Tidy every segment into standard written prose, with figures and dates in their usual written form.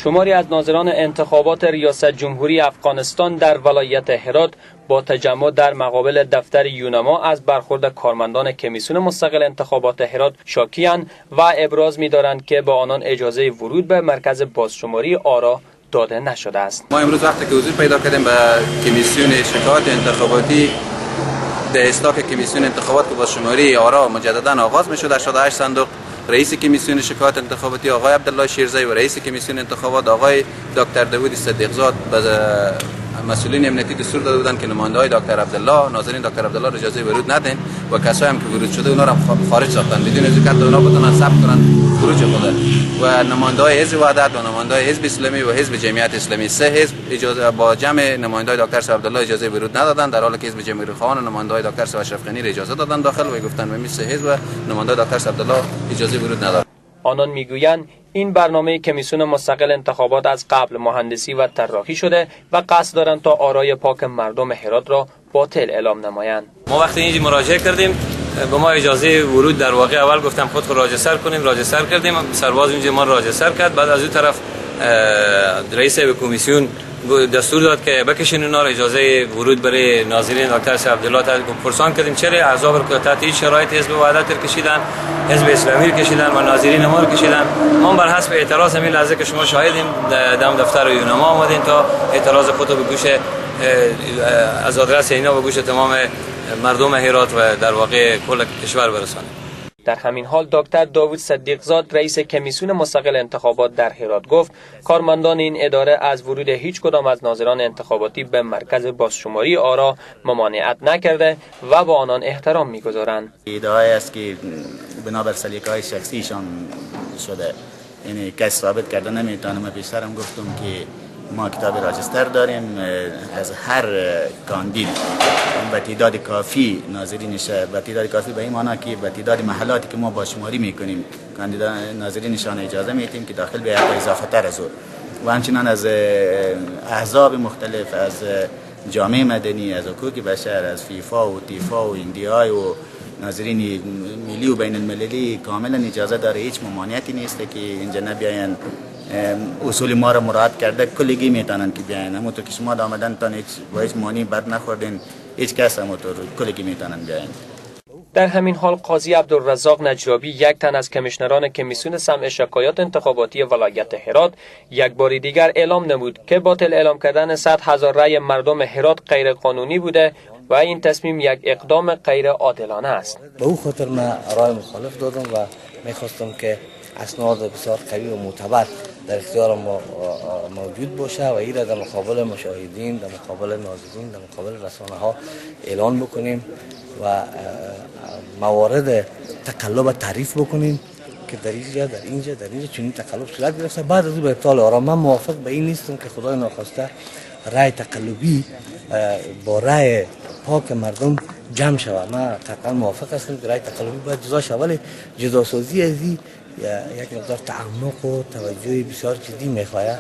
شماری از ناظران انتخابات ریاست جمهوری افغانستان در ولایت هرات با تجمع در مقابل دفتر یونما از برخورد کارمندان کمیسیون مستقل انتخابات هرات شاکی‌اند و ابراز می‌دارند که با آنان اجازه ورود به مرکز بازشماری آرا داده نشده است. ما امروز وقتی که حضور پیدا کردیم به کمیسیون شکایات انتخاباتی در اصلاح کمیسیون انتخابات که بازشماری آرا مجددا آغاز می‌شد، 88 صندوق رئیس کمیسیون شکایات انتخاباتی آقای عبدالله شیرزی و رئیس کمیسیون انتخابات آقای دکتر داوود صدیقزاد به مسئولین امنیتی دستور داده بودند که نماینده‌های دکتر عبدالله، ناظرین دکتر عبدالله را اجازه ورود ندین و کسایی هم که ورود شده اونا را خارج ساختن بدون از اینکه اونا بتونن ثبت کنن خروج خود. و نماینده‌های حزب وحدت و نماینده‌های حزب اسلامی و حزب جمعیت اسلامی سه حزب اجازه با جمع نماینده‌های دکتر عبدالله اجازه ورود ندادن، در حالی که حزب جمهوری خواهان و نماینده‌های دکتر اشرف غنی را اجازه دادن داخل و گفتن به سه حزب و نماینده‌های دکتر عبدالله اجازه ورود ندارند. آنان میگویند این برنامه کمیسیون مستقل انتخابات از قبل مهندسی و طراحی شده و قصد دارند تا آرای پاک مردم هرات را باطل اعلام نمایند. ما وقتی اینجا مراجعه کردیم به ما اجازه ورود در واقع اول گفتم خود راجستر کنیم، راجستر کردیم، سرباز اینجا ما راجستر کرد، بعد از اون طرف رئیس کمیسیون دستور داد که بکشین اونا را اجازه ورود برای ناظرین دکتر عبدالله پرسان کردیم چرا اعضا که تحت این شرایط حزب وحدت کشیدن، حزب اسلامی کشیدن و ناظرین ما کشیدن. ما بر حسب اعتراض همین لحظه که شما شاهدیم دم دفتر یونما آمدیم تا اعتراض خود به گوش از آدرس اینا به گوش تمام مردم هرات و در واقع کل کشور برسانیم. در همین حال دکتر داوود صدیقزاد رئیس کمیسیون مستقل انتخابات در هرات گفت کارمندان این اداره از ورود هیچ کدام از ناظران انتخاباتی به مرکز بازشماری آرا ممانعت نکرده و با آنان احترام می‌گذارند. ادعای است که بنابر سلیقه‌های شخصیشان شده، یعنی کس ثابت کرده نمیتونه. من پیشترم گفتم که ما کتاب راجستر داریم، از هر کاندید به تعداد کافی ناظرینش، به تعداد کافی به این معنی که به تعداد محلاتی که ما بازشماری میکنیم کاندیدا ناظرینشان اجازه میدیم که داخل بیاید اضافه تر از او و همچنان از احزاب مختلف، از جامعه مدنی، از حقوق بشر، از فیفا و تیفا و ایندیای و ناظرین ملی و بین المللی کاملا اجازه داره. هیچ ممانعتی نیست که اینجا نبیاین، اصول ما را مراعات کرده کلگی میتونن که بیاین. همونطور که شما آمدن تا هیچ مانی بد نخوردین، هیچ کس همونطور کلگی میتونن بیاین. در همین حال قاضی عبدالرزاق نجرابی یک تن از کمیشنران کمیسیون سمع شکایات انتخاباتی ولایت هرات یک بار دیگر اعلام نمود که باطل اعلام کردن 100,000 رأی مردم هرات غیر قانونی بوده و این تصمیم یک اقدام غیر عادلانه است. به او خاطر من رای مخالف دادم و میخواستم که اسناد بسیار قوی و معتبر در اختیار ما موجود باشه و این را در مقابل مشاهدین، در مقابل ناظرین، در مقابل رسانه ها اعلان بکنیم و موارد تقلب تعریف بکنیم که در اینجا چنین تقلب صورت گرفته. بعد از او به ابطال آرا من موافق به این نیستم که خدای ناخواسته رای تقلبی با رای پاک مردم جمع شود. من قطعا موافق هستم که رای تقلبی باید جدا شود، ولی جداسازی از این یک مقدار تعمق و توجه بسیار جدی میخواهد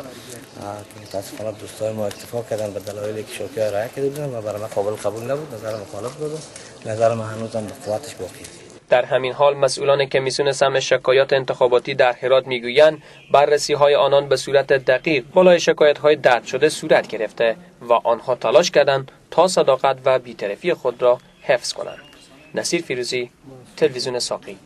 که متاسفانه دوستای ما اکتفا کردن به دلایلی که شوکه رای کرده بودن و برای من قبول نبود. نظر مخالف دادم. نظر من هنوزم به قوتش باقی است. در همین حال مسئولان کمیسیون سمع شکایات انتخاباتی در هرات میگویند بررسی‌های آنان به صورت دقیق بالای شکایت‌های درج شده صورت گرفته و آنها تلاش کردند تا صداقت و بی‌طرفی خود را حفظ کنند. نصیر فیروزی، تلویزیون ساقی.